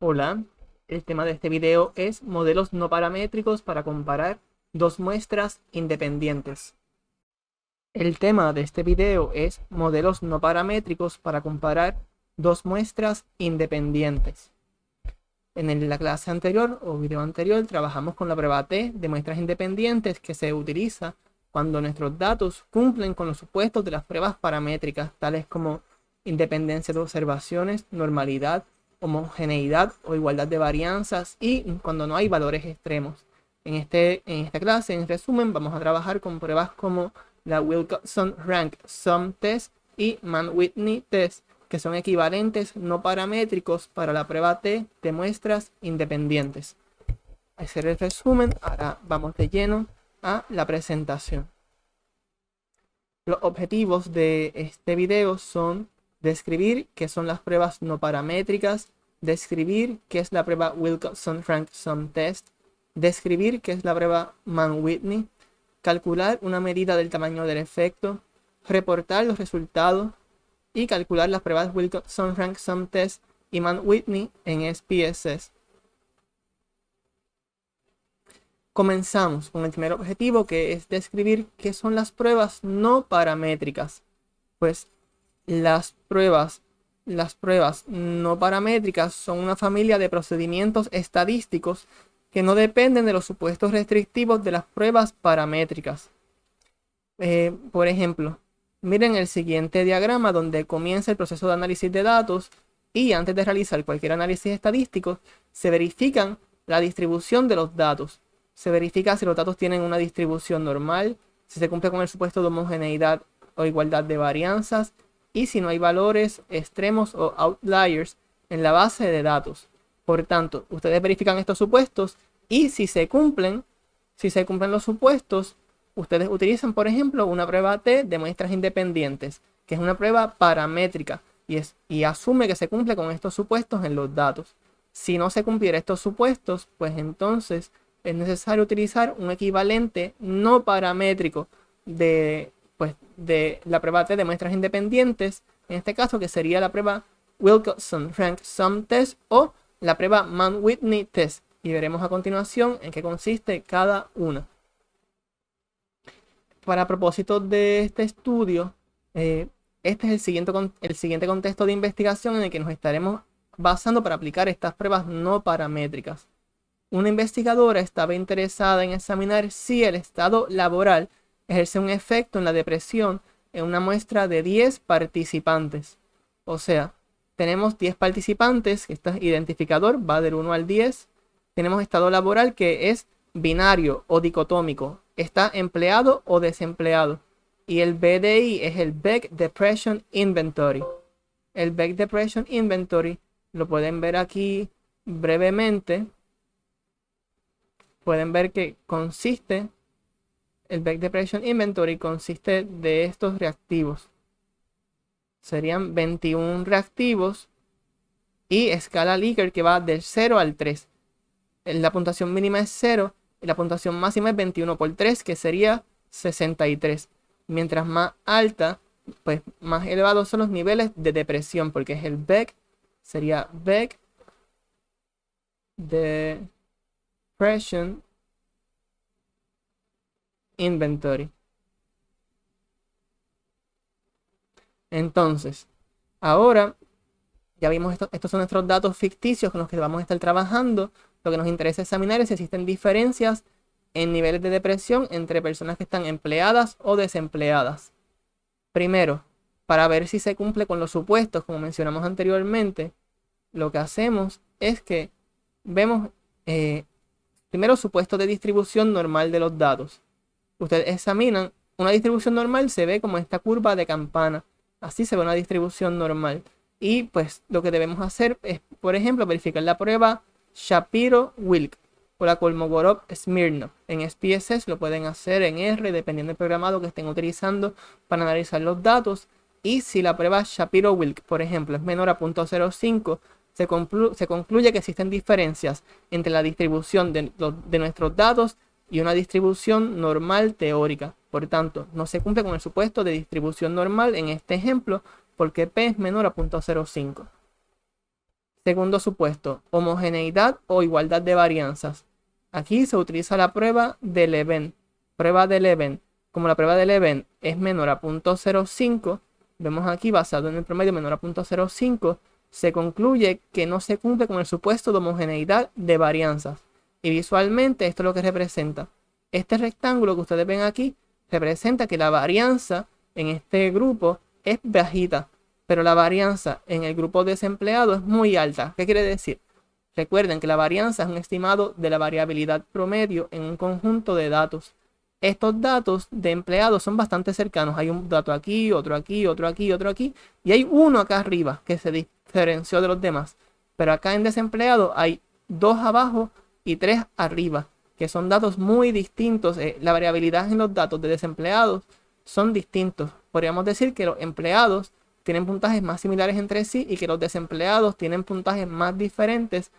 Hola, el tema de este video es modelos no paramétricos para comparar dos muestras independientes. El tema de este video es modelos no paramétricos para comparar dos muestras independientes. En la clase anterior o video anterior trabajamos con la prueba T de muestras independientes que se utiliza cuando nuestros datos cumplen con los supuestos de las pruebas paramétricas, tales como independencia de observaciones, normalidad, homogeneidad o igualdad de varianzas y cuando no hay valores extremos. En esta clase, en resumen, vamos a trabajar con pruebas como la Wilcoxon Rank Sum Test y Mann-Whitney Test, que son equivalentes no paramétricos para la prueba T de muestras independientes. Al hacer el resumen, ahora vamos de lleno a la presentación. Los objetivos de este video son describir qué son las pruebas no paramétricas, describir qué es la prueba Wilcoxon-Rank Sum Test, describir qué es la prueba Mann-Whitney, calcular una medida del tamaño del efecto, reportar los resultados y calcular las pruebas Wilcoxon-Rank Sum Test y Mann-Whitney en SPSS. Comenzamos con el primer objetivo, que es describir qué son las pruebas no paramétricas. Pues las pruebas no paramétricas son una familia de procedimientos estadísticos que no dependen de los supuestos restrictivos de las pruebas paramétricas. Por ejemplo, miren el siguiente diagrama donde comienza el proceso de análisis de datos y antes de realizar cualquier análisis estadístico se verifican la distribución de los datos. Se verifica si los datos tienen una distribución normal, si se cumple con el supuesto de homogeneidad o igualdad de varianzas y si no hay valores extremos o outliers en la base de datos. Por tanto, ustedes verifican estos supuestos y si se cumplen los supuestos, ustedes utilizan, por ejemplo, una prueba T de muestras independientes, que es una prueba paramétrica y asume que se cumple con estos supuestos en los datos. Si no se cumpliera estos supuestos, pues entonces es necesario utilizar un equivalente no paramétrico de la prueba T de muestras independientes, en este caso que sería la prueba Wilcoxon Rank Sum Test o la prueba Mann-Whitney Test, y veremos a continuación en qué consiste cada una. Para propósito de este estudio, este es el siguiente contexto de investigación en el que nos estaremos basando para aplicar estas pruebas no paramétricas. Una investigadora estaba interesada en examinar si el estado laboral ejerce un efecto en la depresión en una muestra de 10 participantes. O sea, tenemos 10 participantes, que este identificador va del 1 al 10. Tenemos estado laboral que es binario o dicotómico, está empleado o desempleado. Y el BDI es el Beck Depression Inventory. El Beck Depression Inventory lo pueden ver aquí brevemente. Pueden ver que el Beck Depression Inventory consiste de estos reactivos. Serían 21 reactivos y escala Likert que va del 0 al 3. La puntuación mínima es 0 y la puntuación máxima es 21 por 3, que sería 63. Mientras más alta, pues más elevados son los niveles de depresión, porque es el Beck, sería Beck Depression Inventory. Entonces, ahora ya vimos estos son nuestros datos ficticios con los que vamos a estar trabajando. Lo que nos interesa examinar es si existen diferencias en niveles de depresión entre personas que están empleadas o desempleadas. Primero, para ver si se cumple con los supuestos, como mencionamos anteriormente, lo que hacemos es que vemos primero supuesto de distribución normal de los datos. Ustedes examinan una distribución normal, se ve como esta curva de campana. Así se ve una distribución normal. Y pues lo que debemos hacer es, por ejemplo, verificar la prueba Shapiro-Wilk o la Kolmogorov-Smirnov. En SPSS lo pueden hacer en R, dependiendo del programado que estén utilizando para analizar los datos. Y si la prueba Shapiro-Wilk, por ejemplo, es menor a 0.05, se concluye que existen diferencias entre la distribución de nuestros datos y una distribución normal teórica. Por tanto, no se cumple con el supuesto de distribución normal en este ejemplo porque P es menor a 0.05. Segundo supuesto, homogeneidad o igualdad de varianzas. Aquí se utiliza la prueba de Leven. Prueba de Leven. Como la prueba de Leven es menor a 0.05, vemos aquí basado en el promedio menor a 0.05, se concluye que no se cumple con el supuesto de homogeneidad de varianzas. Y visualmente esto es lo que representa. Este rectángulo que ustedes ven aquí representa que la varianza en este grupo es bajita, pero la varianza en el grupo desempleado es muy alta. ¿Qué quiere decir? Recuerden que la varianza es un estimado de la variabilidad promedio en un conjunto de datos. Estos datos de empleados son bastante cercanos. Hay un dato aquí, otro aquí, otro aquí, otro aquí. Y hay uno acá arriba que se diferenció de los demás. Pero acá en desempleado hay 2 abajo y 3 arriba, que son datos muy distintos. La variabilidad en los datos de desempleados son distintos. Podríamos decir que los empleados tienen puntajes más similares entre sí y que los desempleados tienen puntajes más diferentes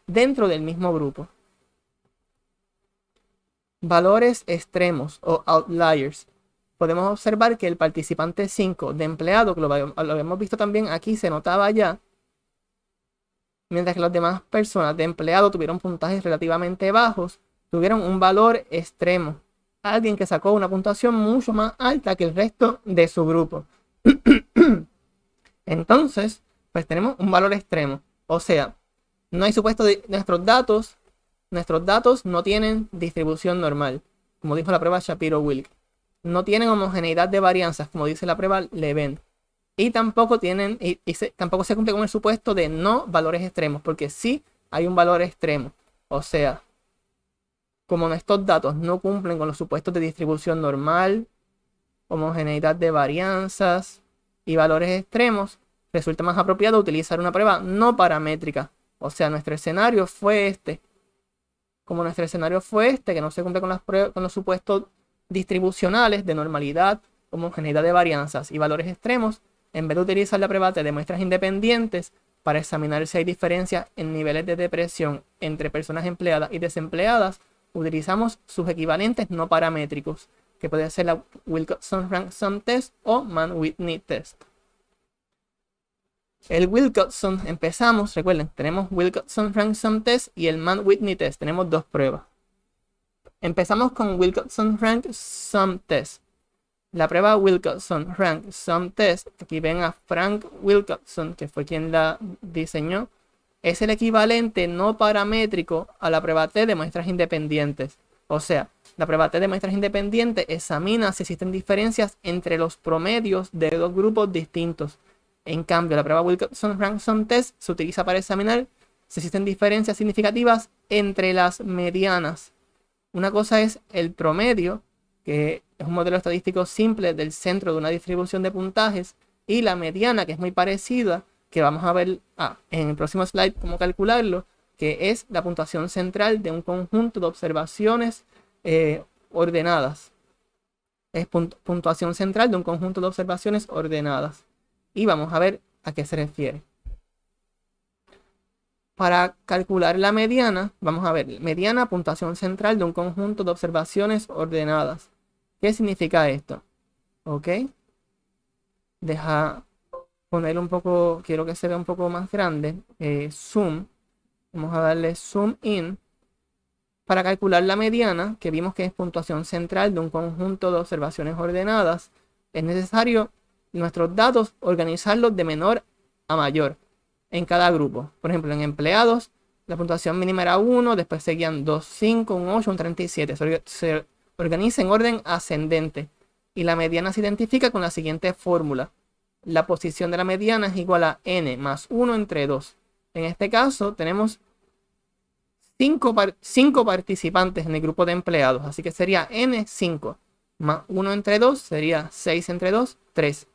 dentro del mismo grupo. Valores extremos o outliers. Podemos observar que el participante 5 de empleado, que lo habíamos visto también aquí, se notaba ya, mientras que las demás personas de empleado tuvieron puntajes relativamente bajos, tuvieron un valor extremo. Alguien que sacó una puntuación mucho más alta que el resto de su grupo. Entonces, pues tenemos un valor extremo. O sea, no hay supuesto de nuestros datos no tienen distribución normal, como dijo la prueba Shapiro-Wilk. No tienen homogeneidad de varianzas, como dice la prueba Leven. Y tampoco tampoco se cumple con el supuesto de no valores extremos, porque sí hay un valor extremo. O sea, como estos datos no cumplen con los supuestos de distribución normal, homogeneidad de varianzas y valores extremos, resulta más apropiado utilizar una prueba no paramétrica. O sea, nuestro escenario fue este. Como nuestro escenario fue este, que no se cumple con los supuestos distribucionales de normalidad, homogeneidad de varianzas y valores extremos, en vez de utilizar la prueba de muestras independientes para examinar si hay diferencias en niveles de depresión entre personas empleadas y desempleadas, utilizamos sus equivalentes no paramétricos, que puede ser la Wilcoxon-Rank Sum Test o Mann-Whitney Test. El Wilcoxon, empezamos, recuerden, tenemos Wilcoxon Rank Sum Test y el Mann-Whitney Test, tenemos 2 pruebas. Empezamos con Wilcoxon Rank Sum Test. La prueba Wilcoxon Rank Sum Test, aquí ven a Frank Wilcoxon, que fue quien la diseñó, es el equivalente no paramétrico a la prueba T de muestras independientes. O sea, la prueba T de muestras independientes examina si existen diferencias entre los promedios de 2 grupos distintos. En cambio, la prueba Wilcoxon Rank Sum Test se utiliza para examinar si existen diferencias significativas entre las medianas. Una cosa es el promedio, que es un modelo estadístico simple del centro de una distribución de puntajes, y la mediana, que es muy parecida, que vamos a ver en el próximo slide cómo calcularlo, que es la puntuación central de un conjunto de observaciones ordenadas. Es puntuación central de un conjunto de observaciones ordenadas. Y vamos a ver a qué se refiere. Para calcular la mediana, vamos a ver, mediana, puntuación central de un conjunto de observaciones ordenadas. ¿Qué significa esto? ¿Ok? Deja poner un poco, quiero que se vea un poco más grande. Zoom. Vamos a darle zoom in. Para calcular la mediana, que vimos que es puntuación central de un conjunto de observaciones ordenadas, es necesario nuestros datos organizarlos de menor a mayor en cada grupo. Por ejemplo, en empleados, la puntuación mínima era 1, después seguían 2, 5, un 8, un 37. Se organiza en orden ascendente. Y la mediana se identifica con la siguiente fórmula. La posición de la mediana es igual a n más 1 entre 2. En este caso, tenemos 5 participantes en el grupo de empleados. Así que sería n5 más 1 entre 2 sería 6 entre 2, 3.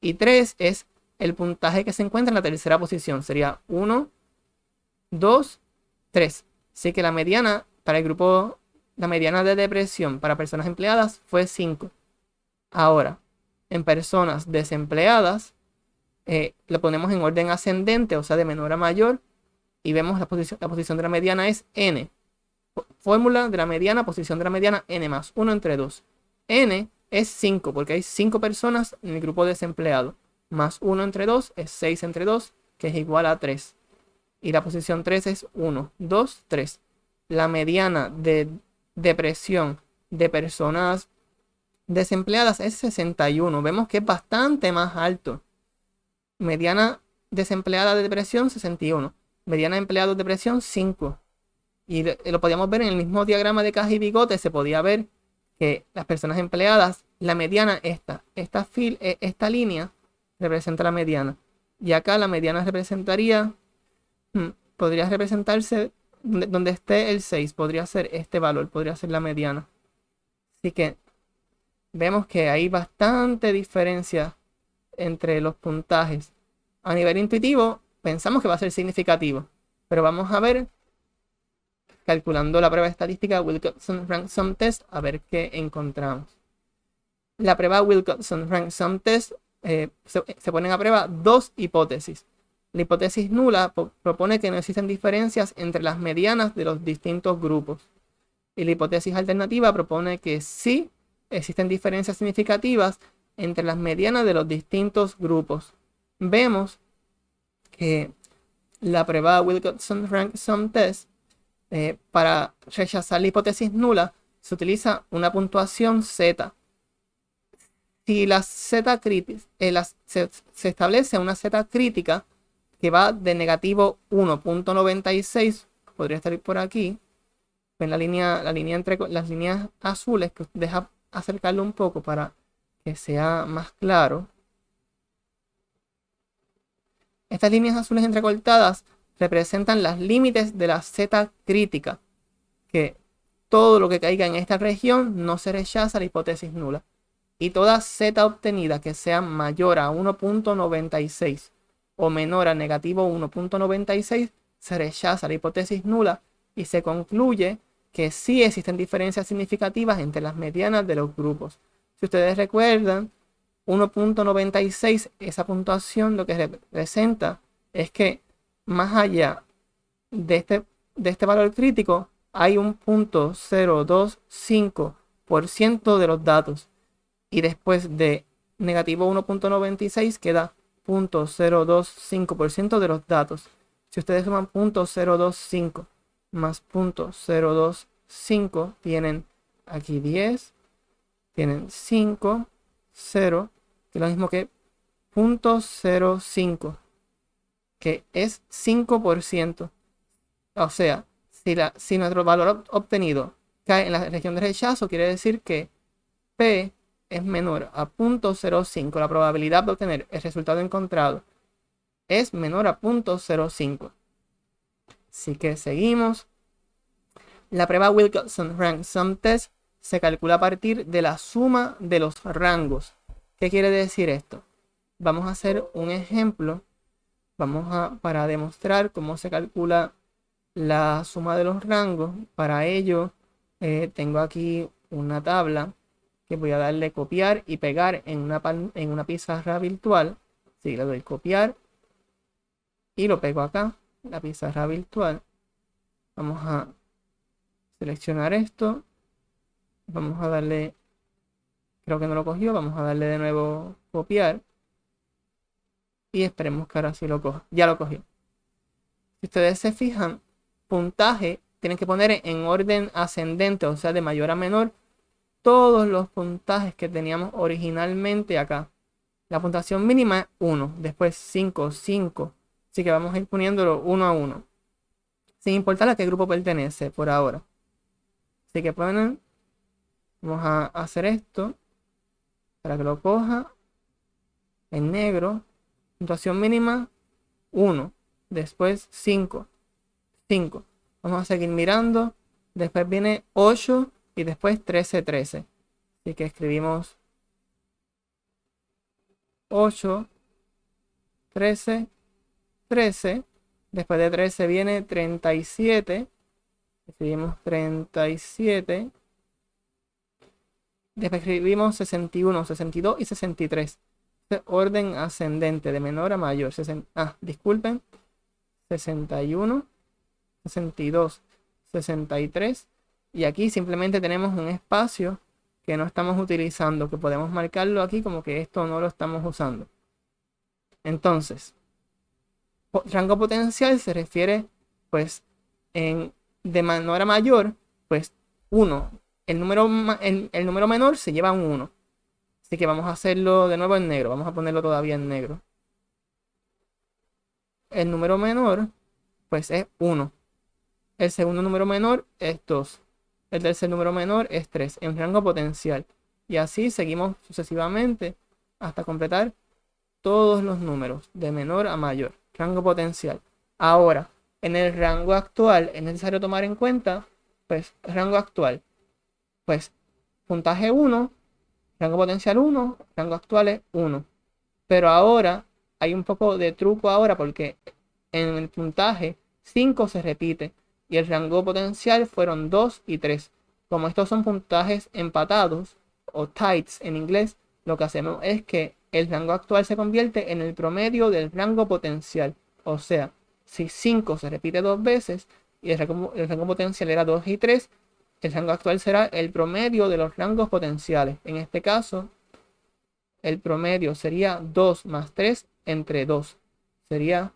Y 3 es el puntaje que se encuentra en la tercera posición. Sería 1, 2, 3. Así que la mediana para el grupo, la mediana de depresión para personas empleadas fue 5. Ahora, en personas desempleadas, lo ponemos en orden ascendente, o sea, de menor a mayor. Y vemos la posición de la mediana es n. Fórmula de la mediana, posición de la mediana, n más 1 entre 2. N es 5 porque hay 5 personas en el grupo desempleado. Más 1 entre 2 es 6 entre 2, que es igual a 3. y la posición 3 es 1, 2, 3. La mediana de depresión de personas desempleadas es 61. Vemos que es bastante más alto. Mediana desempleada de depresión 61. Mediana de empleados de depresión 5. Y lo podíamos ver en el mismo diagrama de caja y bigote. Se podía ver que las personas empleadas, la mediana esta línea representa la mediana. Y acá la mediana representaría, podría representarse donde esté el 6. Podría ser este valor, podría ser la mediana. Así que vemos que hay bastante diferencia entre los puntajes. A nivel intuitivo, pensamos que va a ser significativo, pero vamos a ver, calculando la prueba estadística Wilcoxon Rank Sum Test, a ver qué encontramos. La prueba Wilcoxon Rank Sum Test se ponen a prueba dos hipótesis. La hipótesis nula propone que no existen diferencias entre las medianas de los distintos grupos. Y la hipótesis alternativa propone que sí existen diferencias significativas entre las medianas de los distintos grupos. Vemos que la prueba Wilcoxon Rank Sum Test, para rechazar la hipótesis nula, se utiliza una puntuación Z. Si la Z se establece una Z crítica que va de negativo 1.96, podría estar por aquí, ven la línea entre las líneas azules, que deja acercarlo un poco para que sea más claro. Estas líneas azules entrecortadas representan los límites de la Z crítica, que todo lo que caiga en esta región no se rechaza la hipótesis nula. Y toda Z obtenida que sea mayor a 1.96 o menor a negativo 1.96 se rechaza la hipótesis nula y se concluye que sí existen diferencias significativas entre las medianas de los grupos. Si ustedes recuerdan, 1.96, esa puntuación lo que representa es que más allá de este valor crítico hay un 0.025% de los datos. Y después de negativo 1.96 queda 0.025% de los datos. Si ustedes suman 0.025 más 0.025, tienen aquí 10, tienen 5, 0, que es lo mismo que 0.05, que es 5%. O sea, si nuestro valor obtenido cae en la región de rechazo, quiere decir que P es menor a 0.05. La probabilidad de obtener el resultado encontrado es menor a 0.05. Así que seguimos. La prueba Wilcoxon Rank Sum Test se calcula a partir de la suma de los rangos. ¿Qué quiere decir esto? Vamos a hacer un ejemplo. Para demostrar cómo se calcula la suma de los rangos. Para ello, tengo aquí una tabla que voy a darle copiar y pegar en una pizarra virtual. Sí, le doy copiar y lo pego acá, la pizarra virtual. Vamos a seleccionar esto. Vamos a darle, creo que no lo cogió, vamos a darle de nuevo copiar. Y esperemos que ahora sí lo coja. Ya lo cogió. Si ustedes se fijan, puntaje tienen que poner en orden ascendente, o sea, de mayor a menor, todos los puntajes que teníamos originalmente acá. La puntuación mínima es 1, después 5, 5. Así que vamos a ir poniéndolo uno a uno, sin importar a qué grupo pertenece por ahora. Así que vamos a hacer esto para que lo coja en negro. Puntuación mínima 1, después 5, 5. Vamos a seguir mirando. Después viene 8 y después 13, 13. Así que escribimos 8, 13, 13. Después de 13 viene 37. Escribimos 37. Después escribimos 61, 62 y 63. Orden ascendente de menor a mayor. Disculpen. 61, 62, 63. Y aquí simplemente tenemos un espacio que no estamos utilizando, que podemos marcarlo aquí como que esto no lo estamos usando. Entonces, Rango potencial se refiere, pues, de menor a mayor, pues 1. El número menor se lleva un 1. Así que vamos a hacerlo de nuevo en negro. Vamos a ponerlo todavía en negro. El número menor, pues es 1. El segundo número menor es 2. El tercer número menor es 3 en rango potencial. Y así seguimos sucesivamente hasta completar todos los números de menor a mayor. Rango potencial. Ahora, en el rango actual es necesario tomar en cuenta, pues, rango actual. Pues, puntaje 1, rango potencial 1, rango actual es 1. Pero ahora hay un poco de truco ahora porque en el puntaje 5 se repite y el rango potencial fueron 2 y 3. Como estos son puntajes empatados o ties en inglés, lo que hacemos es que el rango actual se convierte en el promedio del rango potencial. O sea, si 5 se repite 2 veces y el rango potencial era 2 y 3, el rango actual será el promedio de los rangos potenciales. En este caso, el promedio sería 2 más 3 entre 2. Sería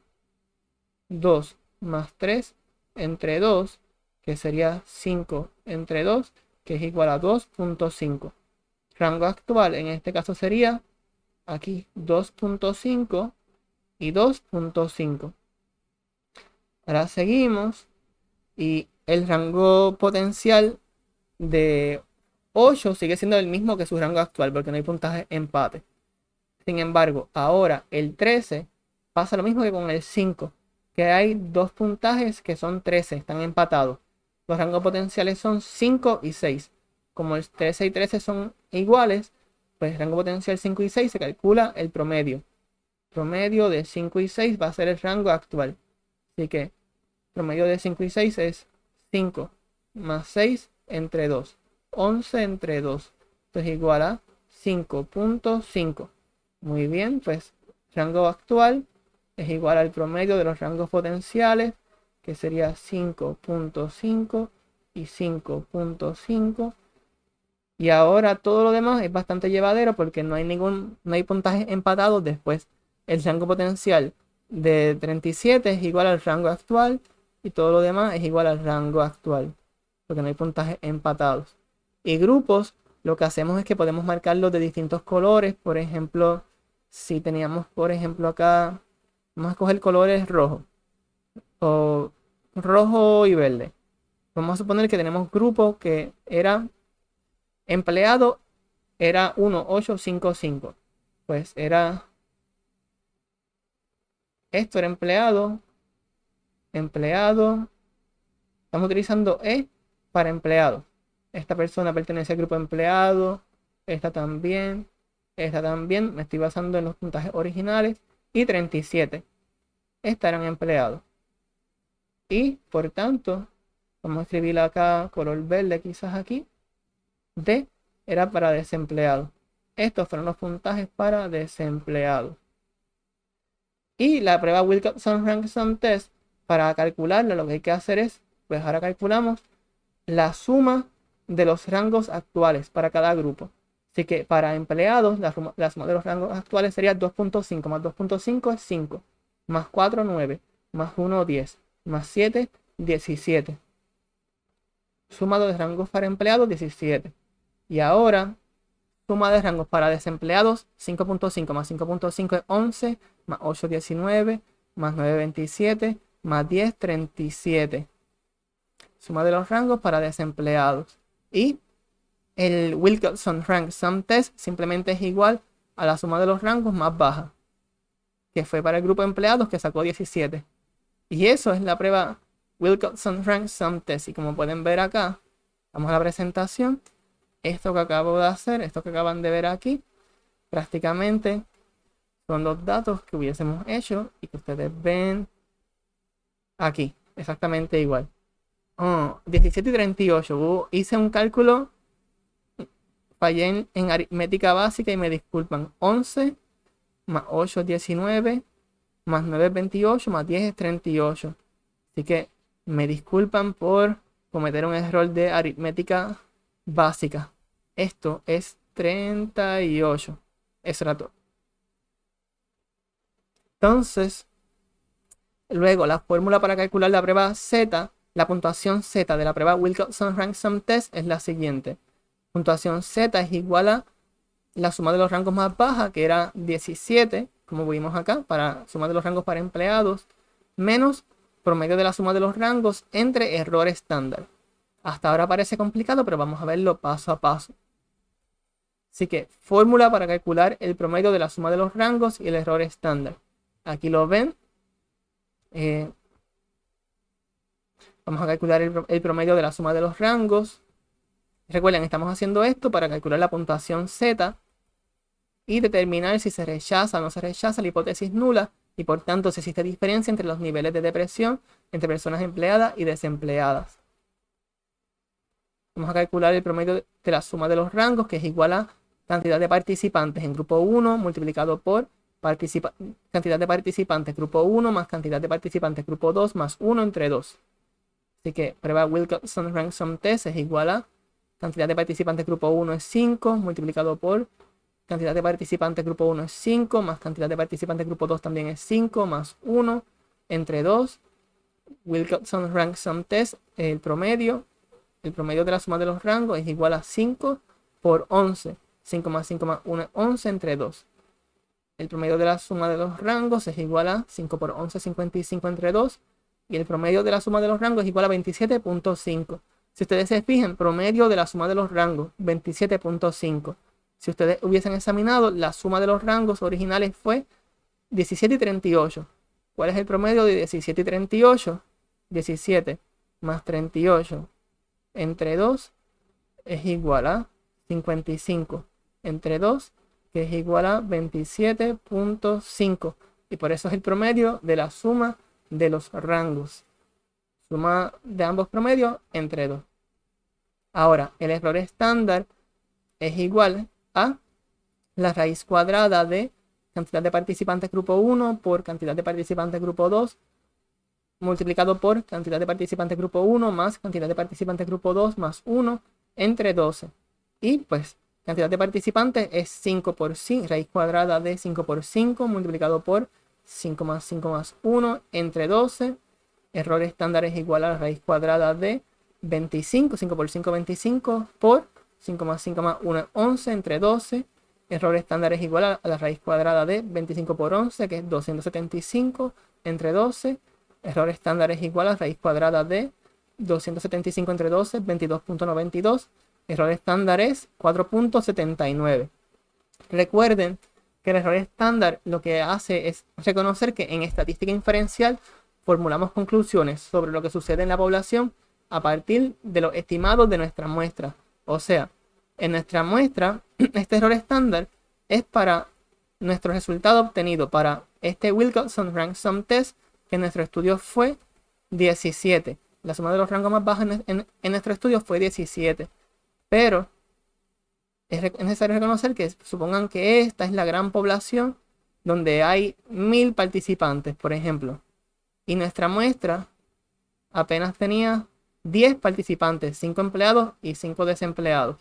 2 más 3 entre 2, que sería 5 entre 2, que es igual a 2.5. Rango actual en este caso sería aquí 2.5 y 2.5. Ahora seguimos y el rango potencial de 8 sigue siendo el mismo que su rango actual porque no hay puntaje empate. Sin embargo, ahora el 13 pasa lo mismo que con el 5, que hay dos puntajes que son 13, están empatados. Los rangos potenciales son 5 y 6. Como el 13 y 13 son iguales, pues el rango potencial 5 y 6 se calcula el promedio. Promedio de 5 y 6 va a ser el rango actual. Así que promedio de 5 y 6 es 5 más 6 entre 2. 11 entre 2. Esto es igual a 5.5. Muy bien, pues rango actual es igual al promedio de los rangos potenciales, que sería 5.5 y 5.5. Y ahora todo lo demás es bastante llevadero porque no hay puntaje empatado después. El rango potencial de 37 es igual al rango actual y todo lo demás es igual al rango actual porque no hay puntajes empatados. Y grupos, lo que hacemos es que podemos marcarlos de distintos colores. Por ejemplo, si teníamos, por ejemplo, acá, vamos a escoger colores rojo o rojo y verde. Vamos a suponer que tenemos grupo que era empleado, era 1855. Pues era, esto era empleado, empleado. Estamos utilizando para empleado. Esta persona pertenece al grupo empleado, esta también, esta también. Me estoy basando en los puntajes originales. Y 37. Esta eran empleados. Y por tanto, vamos a escribir acá color verde quizás aquí. D era para desempleado. Estos fueron los puntajes para desempleado. Y la prueba Wilcoxon Rank Sum Test, para calcularlo, lo que hay que hacer es, pues ahora calculamos la suma de los rangos actuales para cada grupo. Así que para empleados, la suma de los rangos actuales sería 2.5 más 2.5 es 5, más 4, 9, más 1, 10, más 7, 17. Suma de rangos para empleados, 17. Y ahora, suma de rangos para desempleados, 5.5 más 5.5 es 11, más 8, 19, más 9, 27, más 10, 37. Suma de los rangos para desempleados. Y el Wilcoxon Rank Sum Test simplemente es igual a la suma de los rangos más baja, que fue para el grupo de empleados que sacó 17. Y eso es la prueba Wilcoxon Rank Sum Test. Y como pueden ver acá, vamos a la presentación. Esto que acabo de hacer, esto que acaban de ver aquí, prácticamente son los datos que hubiésemos hecho y que ustedes ven aquí, exactamente igual. 17 y 38. Hice un cálculo, fallé en aritmética básica y me disculpan. 11 más 8 es 19, más 9 es 28, más 10 es 38. Así que me disculpan por cometer un error de aritmética básica. Esto es 38. Eso era todo. Entonces, Luego, la fórmula para calcular la prueba Z, la puntuación Z de la prueba Wilcoxon-Ransom Test es la siguiente. Puntuación Z es igual a la suma de los rangos más baja, que era 17, como vimos acá, para suma de los rangos para empleados, menos promedio de la suma de los rangos entre error estándar. Hasta ahora parece complicado, pero vamos a verlo paso a paso. Así que, fórmula para calcular el promedio de la suma de los rangos y el error estándar. Aquí lo ven. Vamos a calcular el promedio de la suma de los rangos. Recuerden, estamos haciendo esto para calcular la puntuación Z y determinar si se rechaza o no se rechaza la hipótesis nula y por tanto si existe diferencia entre los niveles de depresión entre personas empleadas y desempleadas. Vamos a calcular el promedio de la suma de los rangos, que es igual a cantidad de participantes en grupo 1 multiplicado por cantidad de participantes grupo 1 más cantidad de participantes grupo 2 más 1 entre 2. Así que prueba Wilcoxon-Ransom Test es igual a cantidad de participantes grupo 1 es 5 multiplicado por cantidad de participantes grupo 1 es 5 más cantidad de participantes grupo 2 también es 5 más 1 entre 2. Wilcoxon-Ransom Test, el promedio de la suma de los rangos es igual a 5 por 11. 5 más 5 más 1 es 11 entre 2. El promedio de la suma de los rangos es igual a 5 por 11, 55 entre 2. Y el promedio de la suma de los rangos es igual a 27.5. Si ustedes se fijan, promedio de la suma de los rangos, 27.5. Si ustedes hubiesen examinado, la suma de los rangos originales fue 17 y 38. ¿Cuál es el promedio de 17 y 38? 17 más 38 entre 2 es igual a 55 entre 2, que es igual a 27.5. Y por eso es el promedio de la suma de los rangos. Suma de ambos promedios entre 2. Ahora, el error estándar es igual a la raíz cuadrada de cantidad de participantes grupo 1 por cantidad de participantes grupo 2 multiplicado por cantidad de participantes grupo 1 más cantidad de participantes grupo 2 más 1 entre 12. Y pues cantidad de participantes es 5 por 5, raíz cuadrada de 5 por 5 multiplicado por 5 más 1 entre 12. Error estándar es igual a la raíz cuadrada de 25, 5 por 5, 25 por 5 más 1, 11 entre 12. Error estándar es igual a la raíz cuadrada de 25 por 11, que es 275 entre 12. Error estándar es igual a la raíz cuadrada de 275 entre 12, 22.92. Error estándar es 4.79. Recuerden que el error estándar lo que hace es reconocer que en estadística inferencial formulamos conclusiones sobre lo que sucede en la población a partir de los estimados de nuestra muestra. O sea, en nuestra muestra, este error estándar es para nuestro resultado obtenido para este Wilcoxon-Ransom Test, que en nuestro estudio fue 17. La suma de los rangos más bajos en nuestro estudio fue 17. Pero es necesario reconocer que supongan que esta es la gran población donde hay 1000 participantes, por ejemplo. Y nuestra muestra apenas tenía 10 participantes, 5 empleados y 5 desempleados.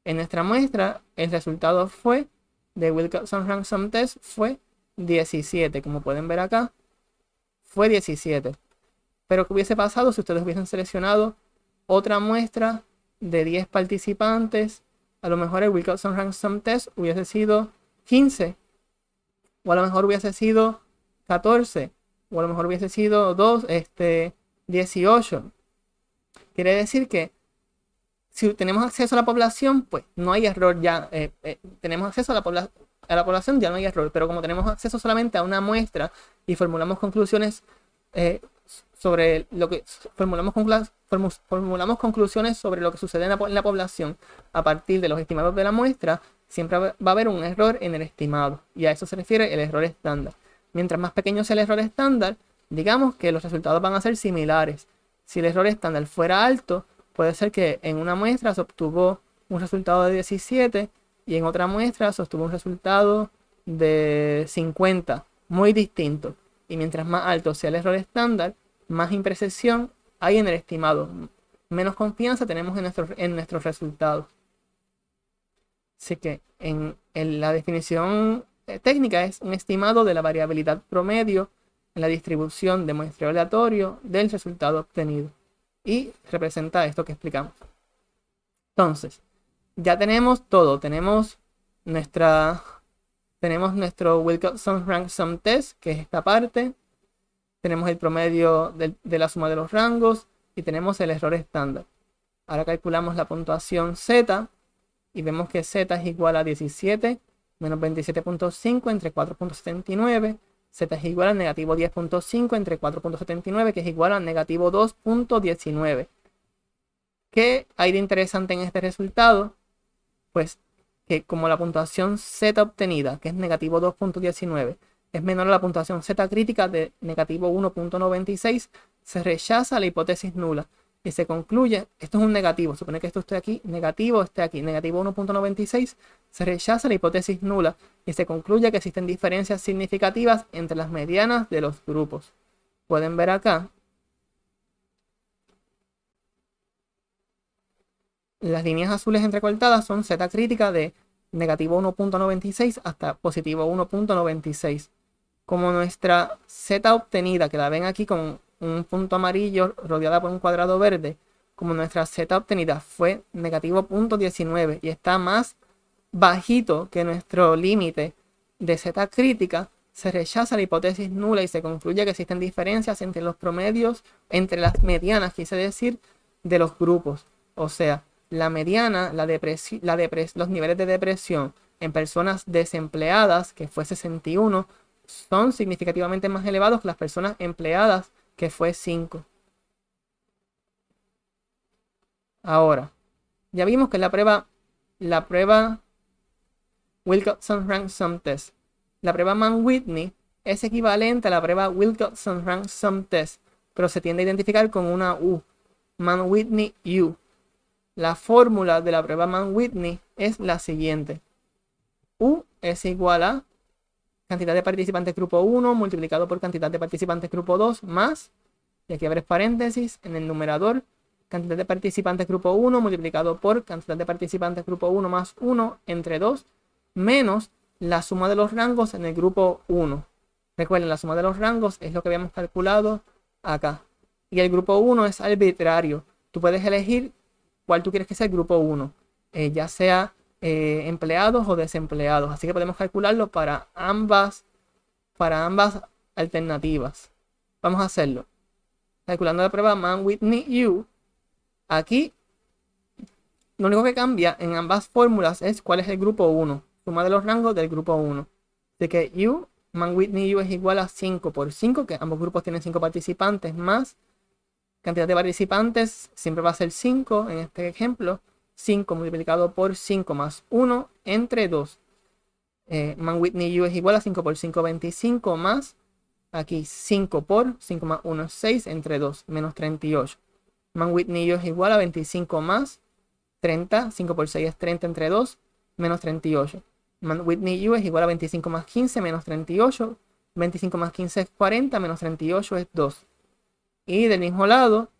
En nuestra muestra el resultado fue de Wilcoxon-Ransom Test fue 17. Como pueden ver acá, fue 17. Pero ¿qué hubiese pasado si ustedes hubiesen seleccionado otra muestra de 10 participantes? A lo mejor el Wilcoxon-Ransom Test hubiese sido 15. O a lo mejor hubiese sido 14. O a lo mejor hubiese sido 18. Quiere decir que si tenemos acceso a la población, pues no hay error ya. Tenemos acceso a la población, ya no hay error. Pero como tenemos acceso solamente a una muestra y formulamos conclusiones sobre lo que formulamos conclusiones sobre lo que sucede en la población a partir de los estimados de la muestra, siempre va a haber un error en el estimado. Y a eso se refiere el error estándar. Mientras más pequeño sea el error estándar, digamos que los resultados van a ser similares. Si el error estándar fuera alto, puede ser que en una muestra se obtuvo un resultado de 17 y en otra muestra se obtuvo un resultado de 50, muy distinto. Y mientras más alto sea el error estándar, más imprecisión hay en el estimado. Menos confianza tenemos en nuestros resultados. Así que en la definición técnica es un estimado de la variabilidad promedio en la distribución de muestreo aleatorio del resultado obtenido. Y representa esto que explicamos. Entonces, ya tenemos todo. Tenemos nuestro Wilcoxon Rank Sum Test, que es esta parte. Tenemos el promedio de la suma de los rangos y tenemos el error estándar. Ahora calculamos la puntuación Z y vemos que Z es igual a 17 menos 27.5 entre 4.79. Z es igual a negativo 10.5 entre 4.79, que es igual a negativo 2.19. ¿Qué hay de interesante en este resultado? Pues que como la puntuación Z obtenida, que es negativo 2.19, es menor a la puntuación Z crítica de negativo 1.96, se rechaza la hipótesis nula y se concluye, esto es un negativo, supone que esto esté aquí, negativo 1.96, se rechaza la hipótesis nula y se concluye que existen diferencias significativas entre las medianas de los grupos. Pueden ver acá las líneas azules entrecortadas son Z crítica de negativo 1.96 hasta positivo 1.96. Como nuestra Z obtenida, que la ven aquí con un punto amarillo rodeada por un cuadrado verde, como nuestra Z obtenida fue negativo 0.19 y está más bajito que nuestro límite de Z crítica, se rechaza la hipótesis nula y se concluye que existen diferencias entre los promedios, entre las medianas, quise decir, de los grupos. O sea, la mediana, los niveles de depresión en personas desempleadas, que fue 61, son significativamente más elevados que las personas empleadas, que fue 5. Ahora, ya vimos que la prueba Wilcoxon Rank Sum Test, la prueba Mann-Whitney es equivalente a la prueba Wilcoxon Rank Sum Test, pero se tiende a identificar con una U, Mann-Whitney U. La fórmula de la prueba Mann-Whitney es la siguiente. U es igual a cantidad de participantes grupo 1 multiplicado por cantidad de participantes grupo 2 más, y aquí abres paréntesis, en el numerador, cantidad de participantes grupo 1 multiplicado por cantidad de participantes grupo 1 más 1 entre 2, menos la suma de los rangos en el grupo 1. Recuerden, la suma de los rangos es lo que habíamos calculado acá. Y el grupo 1 es arbitrario. Tú puedes elegir cuál tú quieres que sea el grupo 1, ya sea empleados o desempleados. Así que podemos calcularlo para ambas alternativas. Vamos a hacerlo. Calculando la prueba Mann-Whitney U. Aquí, lo único que cambia en ambas fórmulas es cuál es el grupo 1. Suma de los rangos del grupo 1. Así que U, Mann-Whitney U es igual a 5 por 5, que ambos grupos tienen 5 participantes, más cantidad de participantes, siempre va a ser 5 en este ejemplo. 5 multiplicado por 5 más 1 entre 2. Mann-Whitney U es igual a 5 por 5, 25 más, aquí 5 por 5 más 1 es 6 entre 2, menos 38. Mann-Whitney U es igual a 25 más 30, 5 por 6 es 30 entre 2, menos 38. Mann-Whitney U es igual a 25 más 15 menos 38. 25 más 15 es 40, menos 38 es 2. Y del mismo lado,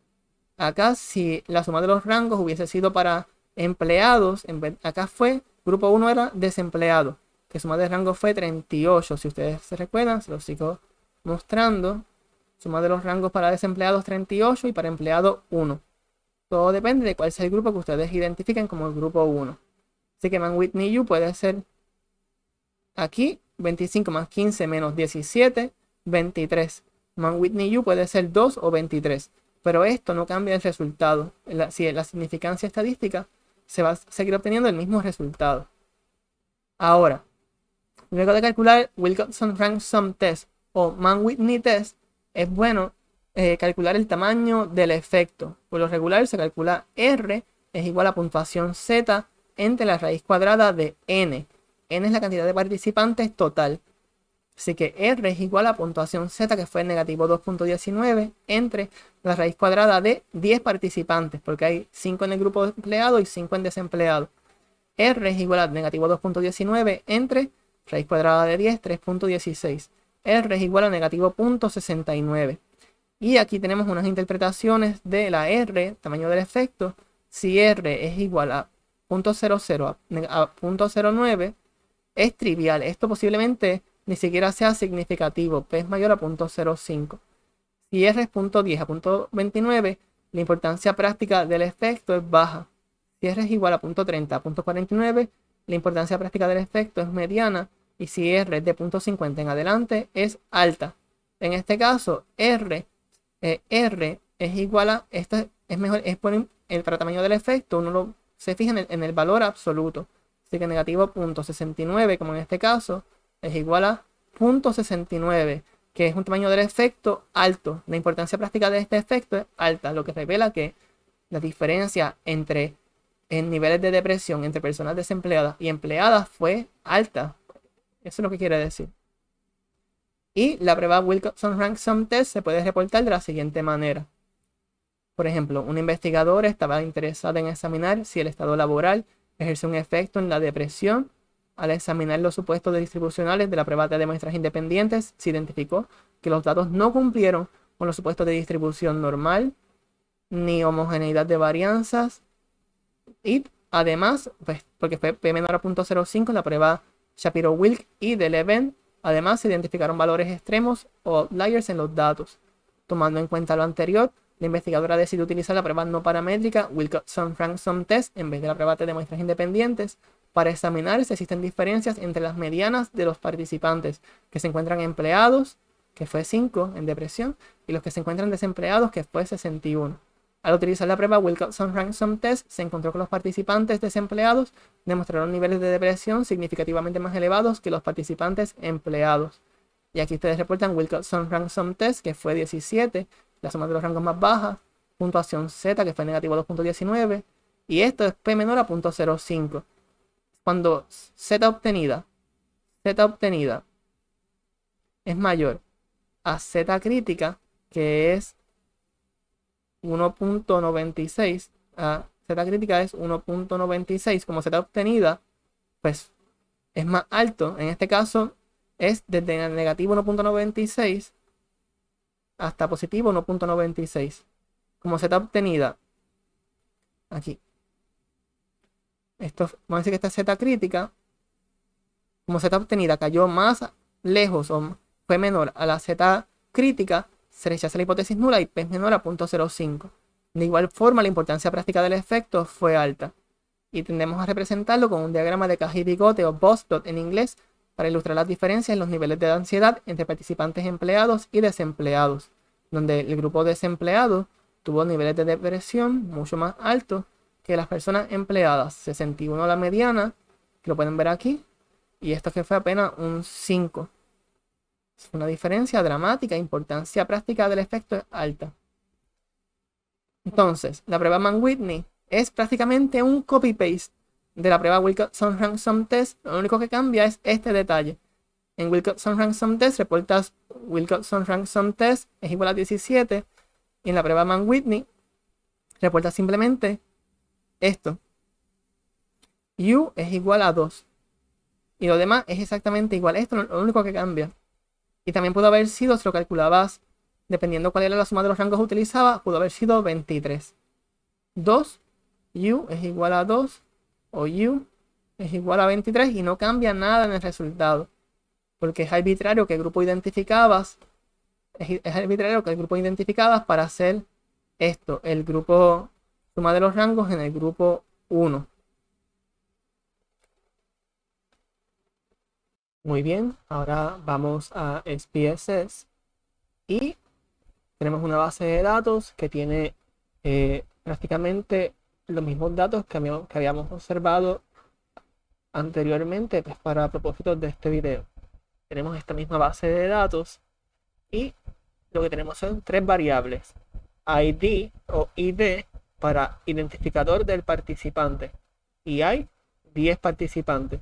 acá si la suma de los rangos hubiese sido para empleados, acá fue, grupo 1 era desempleado, que suma de rango fue 38. Si ustedes se recuerdan, se los sigo mostrando. Suma de los rangos para desempleados 38 y para empleado 1. Todo depende de cuál sea el grupo que ustedes identifiquen como el grupo 1. Así que Mann-Whitney U puede ser aquí 25 más 15 menos 17, 23. Mann-Whitney U puede ser 2 o 23. Pero esto no cambia el resultado. Si la significancia estadística se va a seguir obteniendo el mismo resultado. Ahora, luego de calcular Wilcoxon Rank Sum Test o Mann-Whitney Test, es bueno calcular el tamaño del efecto. Por lo regular se calcula R es igual a puntuación Z entre la raíz cuadrada de N. N es la cantidad de participantes total. Así que R es igual a puntuación Z, que fue negativo 2.19, entre la raíz cuadrada de 10 participantes, porque hay 5 en el grupo de empleado y 5 en desempleado. R es igual a negativo 2.19 entre raíz cuadrada de 10, 3.16. R es igual a negativo 0.69. Y aquí tenemos unas interpretaciones de la R, tamaño del efecto. Si R es igual a 0.00 a 0.09, es trivial. Esto posiblemente ni siquiera sea significativo. P es mayor a 0.05. Si R es 0.10 a 0.29, la importancia práctica del efecto es baja. Si R es igual a 0.30 a 0.49, la importancia práctica del efecto es mediana. Y si R es de 0.50 en adelante, es alta. En este caso, R es igual a, esto es mejor, es por el tamaño del efecto, uno se fija en el valor absoluto. Así que negativo 0.69, como en este caso, es igual a 0.69, que es un tamaño del efecto alto. La importancia práctica de este efecto es alta, lo que revela que la diferencia entre niveles de depresión entre personas desempleadas y empleadas fue alta. Eso es lo que quiere decir. Y la prueba Wilcoxon-Ransom Test se puede reportar de la siguiente manera. Por ejemplo, un investigador estaba interesado en examinar si el estado laboral ejerce un efecto en la depresión. Al examinar los supuestos distribucionales de la prueba de muestras independientes, se identificó que los datos no cumplieron con los supuestos de distribución normal, ni homogeneidad de varianzas. Y además, pues, porque fue P menor a 0.05 en la prueba Shapiro-Wilk y de Leven, además se identificaron valores extremos o outliers en los datos. Tomando en cuenta lo anterior, la investigadora decidió utilizar la prueba no paramétrica Wilcoxon-Ransom Test en vez de la prueba de muestras independientes para examinar si existen diferencias entre las medianas de los participantes que se encuentran empleados, que fue 5 en depresión, y los que se encuentran desempleados, que fue 61. Al utilizar la prueba Wilcoxon-Ransom Test, se encontró que los participantes desempleados demostraron niveles de depresión significativamente más elevados que los participantes empleados. Y aquí ustedes reportan Wilcoxon-Ransom Test, que fue 17, la suma de los rangos más baja, puntuación Z, que fue negativo 2.19, y esto es P menor a 0.05. Cuando Z obtenida es mayor a Z crítica, que es 1.96, Z crítica es 1.96, como Z obtenida, pues es más alto. En este caso es desde negativo 1.96 hasta positivo 1.96. Como Z obtenida, aquí, esto, vamos a decir que esta Z crítica, como Z obtenida cayó más lejos o fue menor a la Z crítica, se rechaza la hipótesis nula y P es menor a 0.05. De igual forma, la importancia práctica del efecto fue alta. Y tendemos a representarlo con un diagrama de caja y bigote o bus dot en inglés para ilustrar las diferencias en los niveles de ansiedad entre participantes empleados y desempleados, donde el grupo desempleado tuvo niveles de depresión mucho más altos que las personas empleadas. 61 la mediana, que lo pueden ver aquí, y esto que fue apenas un 5. Es una diferencia dramática, importancia práctica del efecto es alta. Entonces, la prueba Mann-Whitney es prácticamente un copy-paste de la prueba Wilcoxon-Ransom Test. Lo único que cambia es este detalle. En Wilcoxon-Ransom Test reportas Wilcoxon-Ransom Test es igual a 17. Y en la prueba Mann-Whitney reporta simplemente esto. U es igual a 2. Y lo demás es exactamente igual. Esto es lo único que cambia. Y también pudo haber sido, si lo calculabas, dependiendo cuál era la suma de los rangos utilizados, pudo haber sido 23. 2, U es igual a 2, o U es igual a 23, y no cambia nada en el resultado. Porque es arbitrario que el grupo identificabas, para hacer esto, el grupo, suma de los rangos en el grupo 1. Muy bien, ahora vamos a SPSS y tenemos una base de datos que tiene prácticamente los mismos datos que habíamos observado anteriormente, pues, para propósitos de este video. Tenemos esta misma base de datos y lo que tenemos son 3 variables: ID o ID para identificador del participante, y hay 10 participantes.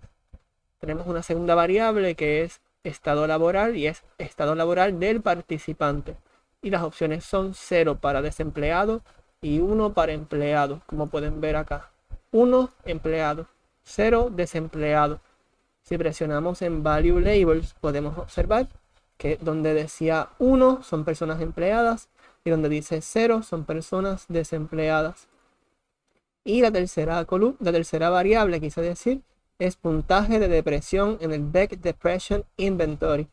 Tenemos una segunda variable que es estado laboral, y es estado laboral del participante. Y las opciones son 0 para desempleado y 1 para empleado, como pueden ver acá. 1 empleado, 0 desempleado. Si presionamos en Value Labels, podemos observar que donde decía 1 son personas empleadas y donde dice 0 son personas desempleadas. Y la tercera variable, quise decir, es puntaje de depresión en el Beck Depression Inventory.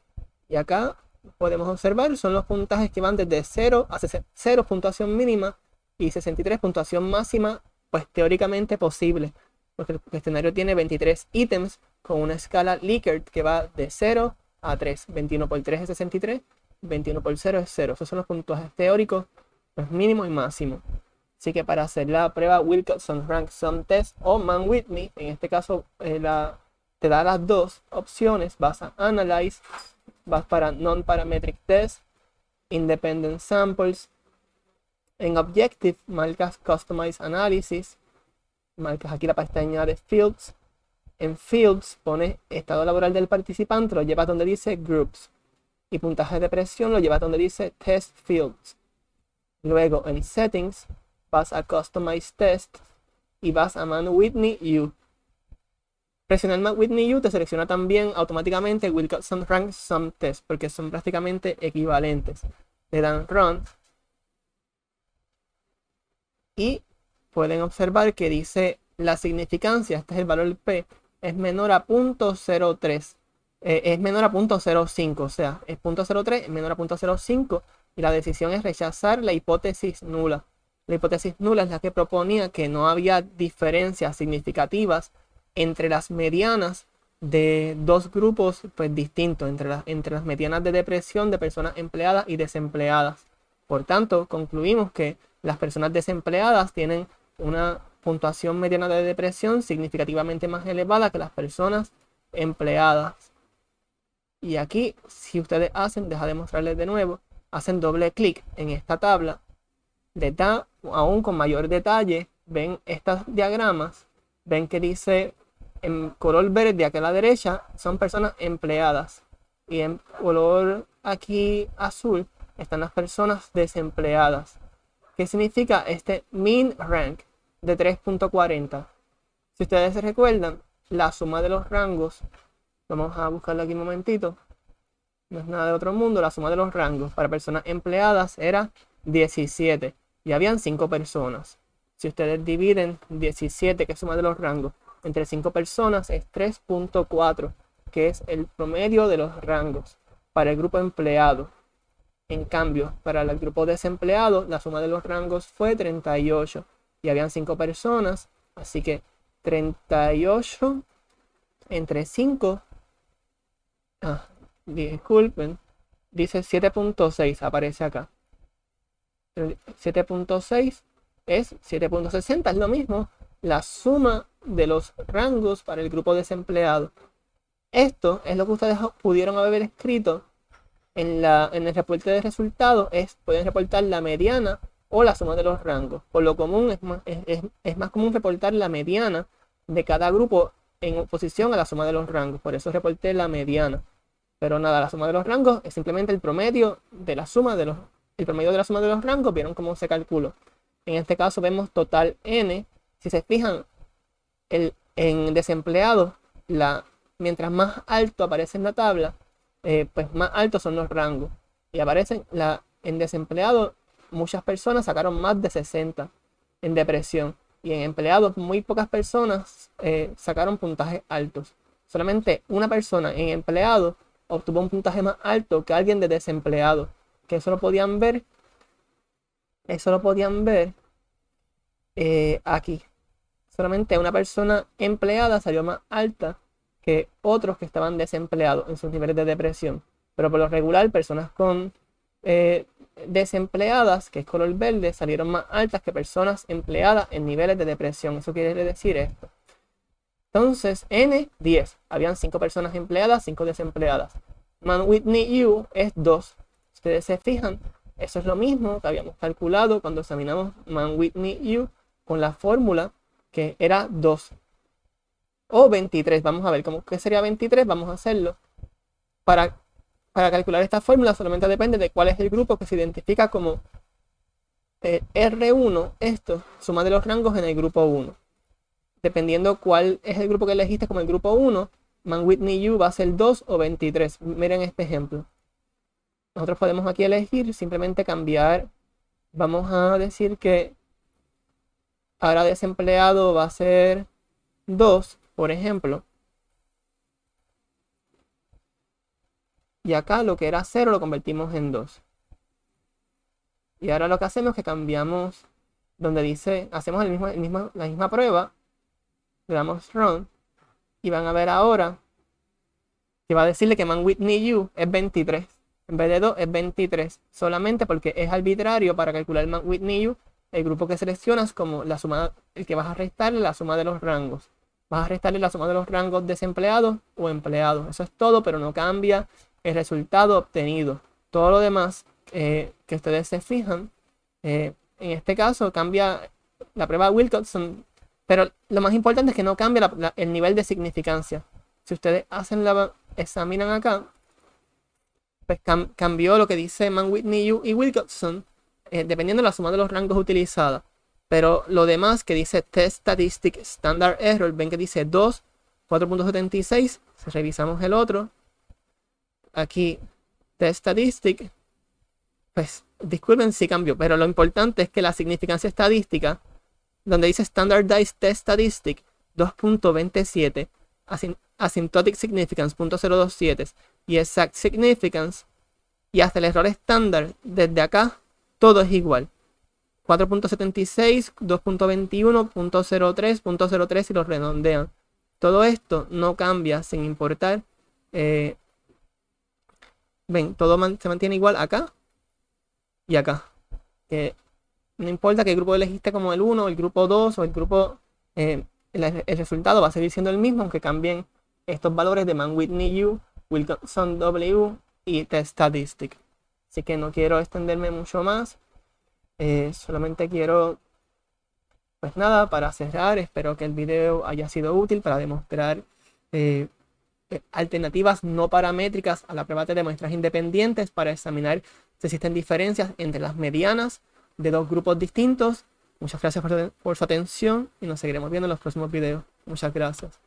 Y acá podemos observar, son los puntajes que van desde 0 a 0 puntuación mínima y 63 puntuación máxima, pues teóricamente posible, porque el cuestionario tiene 23 ítems con una escala Likert que va de 0 a 3. 21 por 3 es 63, 21 por 0 es 0. Esos son los puntajes teóricos, pues mínimo y máximo. Así que para hacer la prueba Wilcoxon Rank Sum Test o Mann-Whitney, en este caso te da las dos opciones. Vas a Analyze, vas para Non-Parametric Test, Independent Samples. En Objective marcas Customize Analysis, marcas aquí la pestaña de Fields. En Fields pones estado laboral del participante, lo llevas donde dice Groups. Y puntaje de presión lo llevas donde dice Test Fields. Luego en Settings vas a Customize Test y vas a Mann-Whitney U. Presionar Mann-Whitney U te selecciona también automáticamente Wilcoxon Rank Sum Test, porque son prácticamente equivalentes. Le dan Run y pueden observar que dice la significancia, este es el valor P, es menor a 0.03, es menor a 0.05, o sea, es 0.03, es menor a 0.05 y la decisión es rechazar la hipótesis nula. La hipótesis nula es la que proponía que no había diferencias significativas entre las medianas de dos grupos pues, distintos, entre las medianas de depresión de personas empleadas y desempleadas. Por tanto, concluimos que las personas desempleadas tienen una puntuación mediana de depresión significativamente más elevada que las personas empleadas. Y aquí, si ustedes deja de mostrarles de nuevo, hacen doble clic en esta tabla, les da aún con mayor detalle, ven estos diagramas, ven que dice en color verde aquí a la derecha son personas empleadas y en color aquí azul están las personas desempleadas. ¿Qué significa este mean rank de 3.40? Si ustedes se recuerdan, la suma de los rangos, vamos a buscarlo aquí un momentito, no es nada de otro mundo, la suma de los rangos para personas empleadas era 17 y habían 5 personas. Si ustedes dividen 17, que es suma de los rangos, entre 5 personas es 3.4, que es el promedio de los rangos para el grupo empleado. En cambio, para el grupo desempleado, la suma de los rangos fue 38 y habían 5 personas, así que 38 entre 5, disculpen, dice 7.6, aparece acá. 7.6 es 7.60, es lo mismo, la suma de los rangos para el grupo desempleado. Esto es lo que ustedes pudieron haber escrito en el reporte de resultados, pueden reportar la mediana o la suma de los rangos. Por lo común es más común reportar la mediana de cada grupo en oposición a la suma de los rangos. Por eso reporté la mediana. Pero nada, la suma de los rangos es simplemente el promedio de la suma de los rangos. ¿Vieron cómo se calculó? En este caso vemos total n. Si se fijan, en desempleado, mientras más alto aparece en la tabla, pues más altos son los rangos. Y aparecen en desempleado, muchas personas sacaron más de 60 en depresión. Y en empleados, muy pocas personas sacaron puntajes altos. Solamente una persona en empleado obtuvo un puntaje más alto que alguien de desempleado. Que eso lo podían ver. Aquí. Solamente una persona empleada salió más alta que otros que estaban desempleados en sus niveles de depresión. Pero por lo regular, personas con desempleadas, que es color verde, salieron más altas que personas empleadas en niveles de depresión. Eso quiere decir esto. Entonces, N, 10. Habían 5 personas empleadas, 5 desempleadas. Mann-Whitney U es 2. Ustedes se fijan, eso es lo mismo que habíamos calculado cuando examinamos Mann-Whitney U con la fórmula que era 2. O 23, vamos a ver cómo que sería 23, vamos a hacerlo. Para calcular esta fórmula solamente depende de cuál es el grupo que se identifica como R1, suma de los rangos en el grupo 1. Dependiendo cuál es el grupo que elegiste como el grupo 1, Mann-Whitney U va a ser 2 o 23. Miren este ejemplo. Nosotros podemos aquí elegir, simplemente cambiar. Vamos a decir que ahora desempleado va a ser 2, por ejemplo. Y acá lo que era 0 lo convertimos en 2. Y ahora lo que hacemos es que cambiamos donde dice, hacemos la misma prueba, le damos run, y van a ver ahora que va a decirle que Man Whitney U es 23. En vez de 2 es 23. Solamente porque es arbitrario para calcular Man Whitney U. El grupo que seleccionas como la suma, el que vas a restarle la suma de los rangos. Vas a restarle la suma de los rangos desempleados o empleados. Eso es todo, pero no cambia el resultado obtenido. Todo lo demás que ustedes se fijan, en este caso cambia la prueba de Wilcoxon, pero lo más importante es que no cambia el nivel de significancia. Si ustedes examinan acá, pues cambió lo que dice Man Whitney U y Wilcoxon, dependiendo de la suma de los rangos utilizada. Pero lo demás que dice Test Statistic Standard Error, ven que dice 2, 4.76. Si revisamos el otro, aquí Test Statistic, pues disculpen si cambió, pero lo importante es que la significancia estadística, donde dice Standardized Test Statistic 2.27, Asymptotic Significance 0.027 y Exact Significance, y hasta el error estándar, desde acá todo es igual. 4.76, 2.21, 0.03, 0.03 y los redondean. Todo esto no cambia sin importar. Ven, todo se mantiene igual acá y acá. No importa qué grupo elegiste como el 1, el grupo 2 o el grupo... el resultado va a seguir siendo el mismo, aunque cambien estos valores de Man Whitney U, Wilcoxon W y Test Statistic. Así que no quiero extenderme mucho más. Solamente quiero, pues nada, para cerrar, espero que el video haya sido útil para demostrar alternativas no paramétricas a la prueba de muestras independientes para examinar si existen diferencias entre las medianas de dos grupos distintos. Muchas gracias por su atención y nos seguiremos viendo en los próximos videos. Muchas gracias.